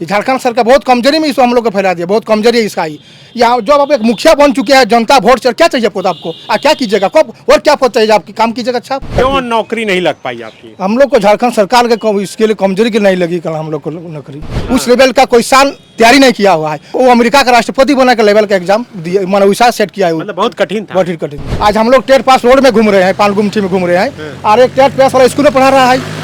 झारखंड सरकार बहुत कमजोरी में इसको हम लोग को फैला दिया, बहुत कमजोरी है इसका ही। यहाँ जो आप एक मुखिया बन चुके हैं, जनता वोट से क्या चाहिए पता आपको, क्या कीजिएगा कब और क्या पता चाहिए आपकी काम कीजिएगा। अच्छा क्यों नौकरी नहीं लग पाई आपकी? हम लोग को झारखंड सरकार के इसके लिए कमजोरी की नहीं लगी कल हम लोग को नौकरी। उस लेवल का कोई सान तैयारी नहीं किया हुआ है। वो अमेरिका का राष्ट्रपति बना के लेवल का एग्जाम मैंने वैसा सेट किया है। मतलब बहुत कठिन था। बहुत कठिन। आज हम लोग टेट पास रोड में घूम रहे हैं, पालगुमठी में घूम रहे हैं, और एक टेट पास वाला स्कूल में पढ़ा रहा है।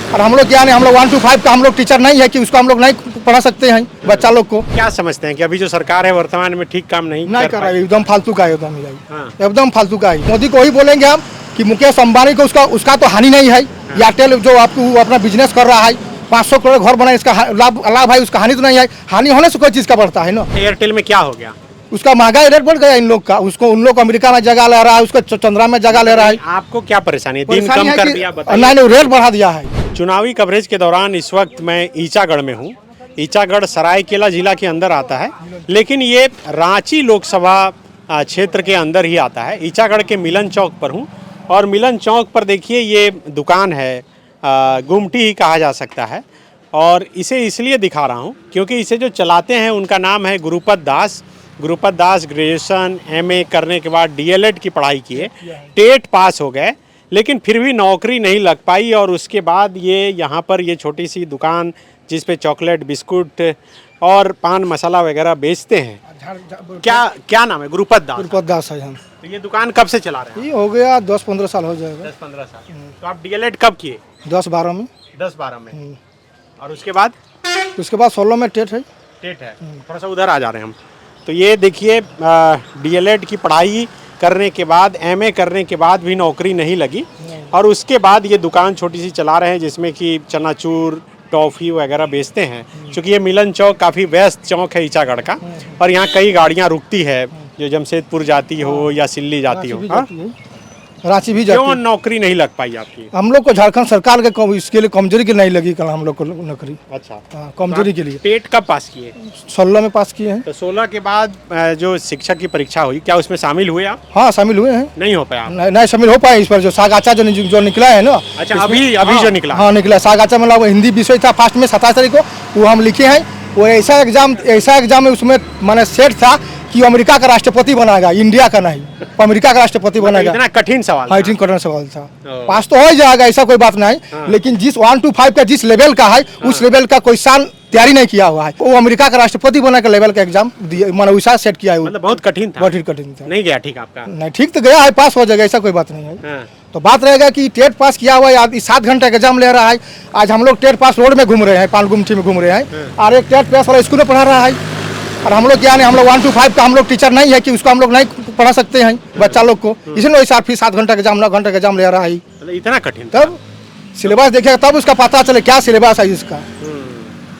और हम लोग क्या नहीं, हम लोग 1 to 5 का हम लोग टीचर नहीं है कि उसको हम लोग नहीं पढ़ा सकते हैं बच्चा लोग को। क्या समझते हैं कि अभी जो सरकार है वर्तमान में ठीक काम नहीं कर रहा है, एकदम फालतू का है, एकदम फालतू का है। मोदी को ही बोलेंगे हम कि मुकेश अंबानी को उसका तो हानि नहीं है। एयरटेल जो आपको अपना बिजनेस कर रहा है, 500 करोड़ घर बनाए, इसका लाभ है, उसका हानि तो नहीं है। हानि होने से कोई चीज का बढ़ता है ना। एयरटेल में क्या हो गया? उसका महंगाई रेट बढ़ गया इन लोग का, उसको उन लोग अमेरिका में जगह ले रहा है, उसको चंद्रा में जगह ले रहा है। आपको क्या परेशानी है? दिन कम कर दिया, बताइए। नहीं, रेट बढ़ा दिया है। चुनावी कवरेज के दौरान इस वक्त मैं ईचागढ़ में हूँ। ईचागढ़ सरायकेला जिला के अंदर आता है, लेकिन ये रांची लोकसभा क्षेत्र के अंदर ही आता है। ईचागढ़ के मिलन चौक पर हूँ, और मिलन चौक पर देखिए ये दुकान है, गुमटी ही कहा जा सकता है। और इसे इसलिए दिखा रहा हूँ क्योंकि इसे जो चलाते हैं उनका नाम है गुरुपत दास। गुरुपत दास ग्रेजुएशन एमए करने के बाद डीएलएड की पढ़ाई किए, टेट पास हो गए, लेकिन फिर भी नौकरी नहीं लग पाई। और उसके बाद ये यहाँ पर ये छोटी सी दुकान जिस पे चॉकलेट, बिस्कुट और पान मसाला वगैरह बेचते हैं। क्या नाम है? गुरुपत दास। गुरुपत दास है हम। तो ये दुकान कब से चला रहे हैं? ये हो गया 10-15 साल हो जाएगा। 10-15 साल। तो आप डीएलएड कब किए? 10-12 में। 10-12 में। और उसके बाद 16 में टेट है। टेट है। थोड़ा सा उधर आ जा रहे हैं हम। तो ये देखिए डीएलएड की पढ़ाई करने के बाद, एमए करने के बाद भी नौकरी नहीं लगी, और उसके बाद ये दुकान छोटी सी चला रहे हैं जिसमें कि चनाचूर, टॉफ़ी वगैरह बेचते हैं। क्योंकि ये मिलन चौक काफ़ी व्यस्त चौक है ईचागढ़ का, और यहाँ कई गाड़ियाँ रुकती है जो जमशेदपुर जाती हो या सिल्ली जाती हो। रांची भी जाती है। क्यों नौकरी नहीं लग पाई आपकी? हम लोग को झारखंड सरकार के इसके लिए कमजोरी की नहीं लगी कल हम लोग को नौकरी। अच्छा, कमजोरी के लिए। टेट कब पास किए? 16 में पास किए हैं। तो 16 के बाद जो शिक्षक की परीक्षा हुई, क्या उसमें शामिल हुए आप? हाँ, शामिल हुए हैं। नहीं हो पाया? नहीं शामिल हो पाए। इस पर जो सागाचा जो निकला है ना। अच्छा, अभी जो निकला? हाँ निकला। सागाचा मतलब हिंदी विषय था फर्स्ट में 27 तारीख को, वो हम लिखे हैं। वो ऐसा एग्जाम है, उसमें मैंने सेट था कि अमेरिका का राष्ट्रपति बनाएगा, इंडिया का नहीं, अमेरिका का राष्ट्रपति बनेगा। इतना कठिन सवाल? हाँ, कठिन सवाल था। पास तो हो जाएगा, ऐसा कोई बात नहीं। लेकिन जिस 1 to 5 का जिस लेवल का है, उस लेवल का कोई सान तैयारी नहीं किया हुआ है। वो अमेरिका का राष्ट्रपति बना के लेवल का एग्जाम मैंने वैसा सेट किया है। मतलब बहुत कठिन था? बहुत कठिन था। नहीं गया ठीक आपका? नहीं, ठीक तो गया है, पास हो जाएगा, ऐसा कोई बात नहीं है। तो बात रहेगा कि टेट पास किया हुआ है, 7 घंटे का एग्जाम ले रहा है। आज हम लोग टेट पास रोड में घूम रहे हैं, पालगुमठी में घूम रहे हैं, और एक टेट पास वाला स्कूल में पढ़ा रहा है। और हम लोग क्या नहीं, हम लोग 1 to 5 का हम लोग टीचर नहीं है कि उसको हम लोग नहीं पढ़ा सकते हैं बच्चा लोग को। इसलिए वैसा फिर 7 घंटे का एग्जाम, 9 घंटे का एग्जाम ले रहा है। मतलब इतना कठिन? तब सिलेबस देखेगा तब उसका पता चले क्या सिलेबस है इसका।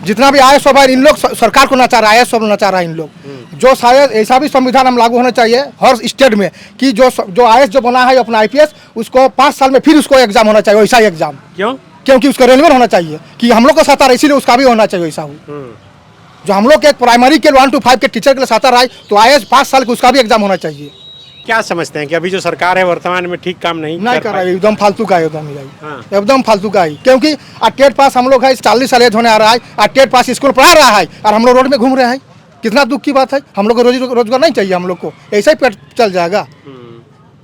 जितना भी IAS सब है, इन लोग सरकार को नचा रहा है, IAS सब नचा रहा है इन लोग। जो शायद ऐसा भी संविधान हम लागू होना चाहिए हर स्टेट में कि जो IAS जो बना है अपना IPS, उसको 5 साल में फिर उसको एग्जाम होना चाहिए, वैसा एग्जाम। क्यों? क्योंकि उसका रेलवे होना चाहिए कि हम लोग को सता रहा है, इसीलिए उसका भी होना चाहिए वैसा हो। जो हम लोग के प्राइमरी के 1 to 5 के टीचर के लिए सता रहा है, तो IAS 5 साल का उसका भी एग्जाम होना चाहिए। क्या समझते हैं कि अभी जो सरकार है वर्तमान में ठीक काम नहीं कर रहा है? एकदम फालतू का है, एकदम फालतू का है। क्योंकि टेट पास हम लोग है 40 साल एज होने आ रहा है, और टेट पास स्कूल पढ़ा रहा है, और हम लोग रोड में घूम रहे हैं। कितना दुख की बात है। हम लोग को रोजगार नहीं चाहिए, हम लोग को ऐसा ही पेट चल जाएगा।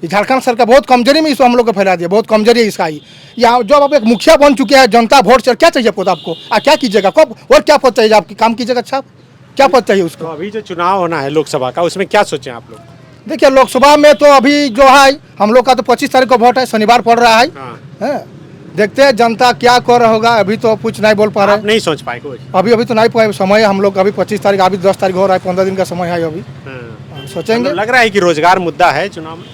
झारखंड सरकार बहुत कमजोरी में इसको हम लोग को फैला दिया, बहुत कमजोरी है इसका ही। यहाँ जो आप एक मुखिया बन चुके हैं, जनता वोट से क्या चाहिए पता आपको, क्या कीजिएगा कब और क्या पता चाहिए आपकी काम कीजिएगा। अच्छा क्या पता चाहिए उसको? तो अभी जो चुनाव होना है लोकसभा का, उसमें क्या सोचें आप लोग? देखिए लोकसभा में तो अभी जो है हम लोग का तो 25 तारीख को वोट है, शनिवार पड़ रहा है। देखते हैं जनता क्या कर रहा होगा। अभी तो कुछ नहीं बोल पा रहे हैं। नहीं सोच पाए कुछ? अभी तो नहीं पाए, समय हम लोग अभी 25 तारीख, अभी 10 तारीख हो रहा है, 15 दिन का समय है अभी। सोचेंगे। लग रहा है कि रोजगार मुद्दा है चुनाव में?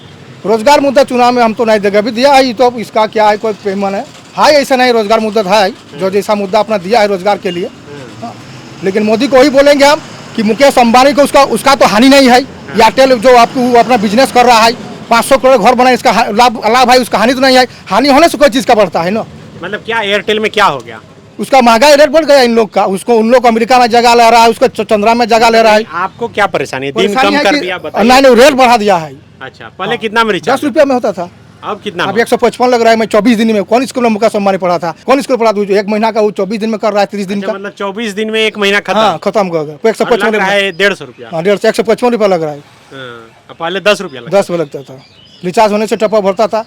रोजगार मुद्दा चुनाव में हम तो नहीं देगा, अभी दिया है तो इसका क्या है, कोई पेमेंट है ऐसा नहीं। रोजगार मुद्दा है जो जैसा मुद्दा अपना दिया है रोजगार के लिए। लेकिन मोदी को ही बोलेंगे हम कि मुकेश अंबानी को उसका तो हानि नहीं है। एयरटेल जो आपको अपना बिजनेस कर रहा है, 500 करोड़ घर बनाए, इसका लाभ है, उसका हानि तो नहीं है। हानि होने से कोई चीज का बढ़ता है ना। मतलब क्या एयरटेल में क्या हो गया? उसका महंगाई रेट बढ़ गया इन लोग का, उसको उन लोग अमेरिका में जगह ले रहा है, उसको चंद्रा में जगह ले रहा है। आपको क्या परेशानी है? दिन कम कर दिया, नहीं, रेट बढ़ा दिया है। अच्छा, पहले कितना में रिचार्ज? 10 रुपया में होता था। अब कितना अब 155 लग रहा है। मैं 24 दिन में कौन स्कूल में मुकेश अंबानी पढ़ा था, कौन स्कूल पढ़ा था? जो 1 महीना का वो 24 दिन में कर रहा है, 30 दिन का। मतलब 24 दिन में 1 महीना खत्म। हाँ खत्म कर गया। 155 है 150 रुपया। हाँ 155 रुपया लग रहा है। हाँ, पहले 10 रुपया 10 रुपया लगता था। रिचार्ज होने से टपा भरता था।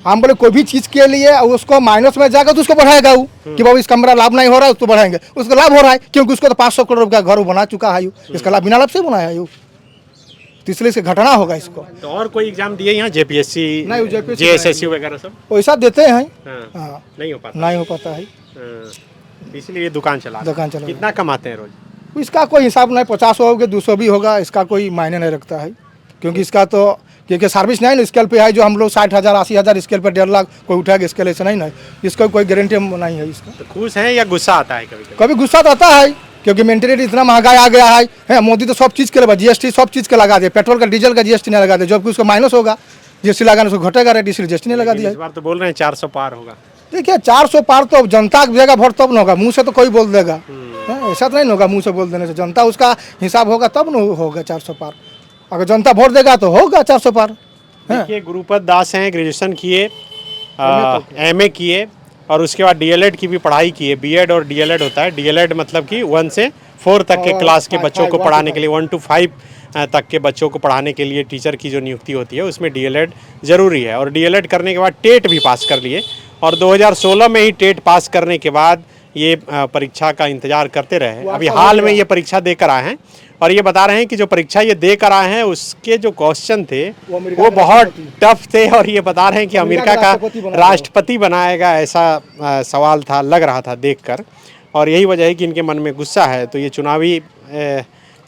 हम बोले कोई भी चीज़ के लिए उसको माइनस में जाकर तो उसको बढ़ाएगा वो कि बाबू इसका मेरा लाभ नहीं हो रहा है, उसको बढ़ाएंगे। उसको लाभ हो रहा है क्योंकि उसको तो 500 करोड़ रुपया घर बना चुका है। इसका लाभ बिना लाभ से बनाया है। तो इसलिए से घटना होगा इसको। तो और कोई एग्जाम दिए यहाँ जेपीएससी नहीं, JPSC जेएसएससी वगैरह सब वैसा देते हैं। हाँ, हाँ नहीं हो पाता। नहीं हो पाता है। हाँ, इसलिए ये दुकान चला कितना कमाते हैं रोज? इसका कोई हिसाब नहीं, 50 होगा 200 भी होगा, इसका कोई मायने नहीं रखता है। क्योंकि इसका तो क्योंकि सर्विस नहीं ना स्केल पे है। जो हम लोग 60,000 80,000 स्केल पे 1.5 लाख कोई उठाएगा स्केल, ऐसे नहीं ना। इसका कोई गारंटी नहीं है इसका। तो खुश है या गुस्सा आता है कभी कभी गुस्सा तो आता है क्योंकि मेंटेनेंस इतना महंगाई आ गया है। मोदी तो सब चीज़ के लगा जीएसटी सब चीज़ के लगा दिया। पेट्रोल का डीजल का जीएसटी नहीं लगा दिया, जबकि उसका माइनस होगा। जीएसटी लगाने से घटेगा रेट, इसलिए जीएसटी नहीं लगा दिया। इस बार तो बोल रहे हैं 400 पार होगा। देखिए 400 पार तो जनता की जगह वोट तब न होगा, मुंह से तो कोई बोल देगा। ऐसा तो नहीं होगा मुंह से बोल देने से। जनता उसका हिसाब होगा तब न होगा 400 पार। अगर जनता वोट देगा तो होगा 400 पार। देखिए गुरुपद दास हैं, ग्रेजुएशन किए, एमए किए और उसके बाद डीएलएड की भी पढ़ाई की है। बीएड और डीएलएड होता है। डीएलएड मतलब कि 1 से 4 तक के क्लास के बच्चों को पढ़ाने के लिए, 1 to 5 तक के बच्चों को पढ़ाने के लिए टीचर की जो नियुक्ति होती है उसमें डीएलएड ज़रूरी है। और डीएलएड करने के बाद टेट भी पास कर लिए और 2016 में ही टेट पास करने के बाद ये परीक्षा का इंतज़ार करते रहे। अभी हाल में ये परीक्षा देकर आए हैं और ये बता रहे हैं कि जो परीक्षा ये देकर आए हैं उसके जो क्वेश्चन थे वो बहुत टफ थे। और ये बता रहे हैं कि अमेरिका का राष्ट्रपति बनाएगा ऐसा सवाल था, लग रहा था देखकर। और यही वजह है कि इनके मन में गुस्सा है। तो ये चुनावी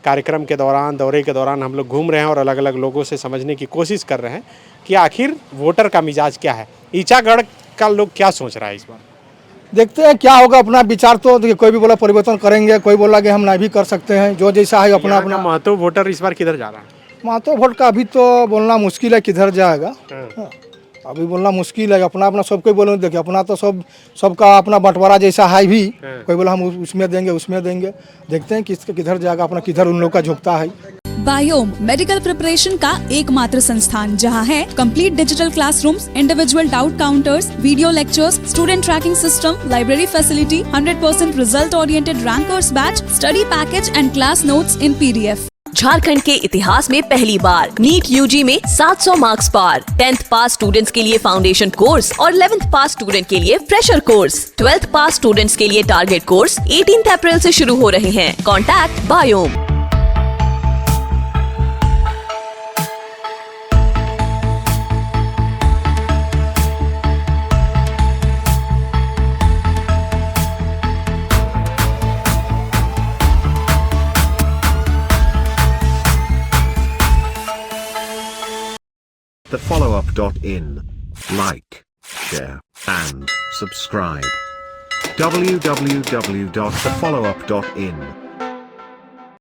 कार्यक्रम के दौरान, दौरे के दौरान हम लोग घूम रहे हैं और अलग अलग लोगों से समझने की कोशिश कर रहे हैं कि आखिर वोटर का मिजाज क्या है, ईचागढ़ का लोग क्या सोच रहा है इस बार। देखते हैं क्या होगा। अपना विचार तो देखिए, कोई भी बोला परिवर्तन करेंगे, कोई बोला कि हम नहीं भी कर सकते हैं। जो जैसा है अपना अपना। महतो वोटर इस बार किधर जा रहा है? महतो वोट का अभी तो बोलना मुश्किल है किधर जाएगा। हाँ, अभी बोलना मुश्किल है। अपना अपना सबको बोले देखिए, अपना तो सबका अपना बंटवारा जैसा है भी। कोई बोला हम उसमें देंगे उसमें देंगे। देखते हैं किधर जाएगा, अपना किधर उन लोग का झुकता है। बायोम मेडिकल प्रिपरेशन का एकमात्र संस्थान जहां है complete digital classrooms, individual doubt counters, video lectures, student tracking system, library facility, 100% result oriented rankers batch, study package and class notes in PDF। Jharkhand के इतिहास में पहली बार नीट यूजी में 700 मार्क्स पार। 10th पास स्टूडेंट्स के लिए फाउंडेशन कोर्स और 11th पास student के लिए फ्रेशर कोर्स। 12th पास स्टूडेंट्स के लिए टारगेट कोर्स 18 अप्रैल से शुरू हो रहे हैं। Contact biome. thefollowup.in. Like, share, and subscribe. www.thefollowup.in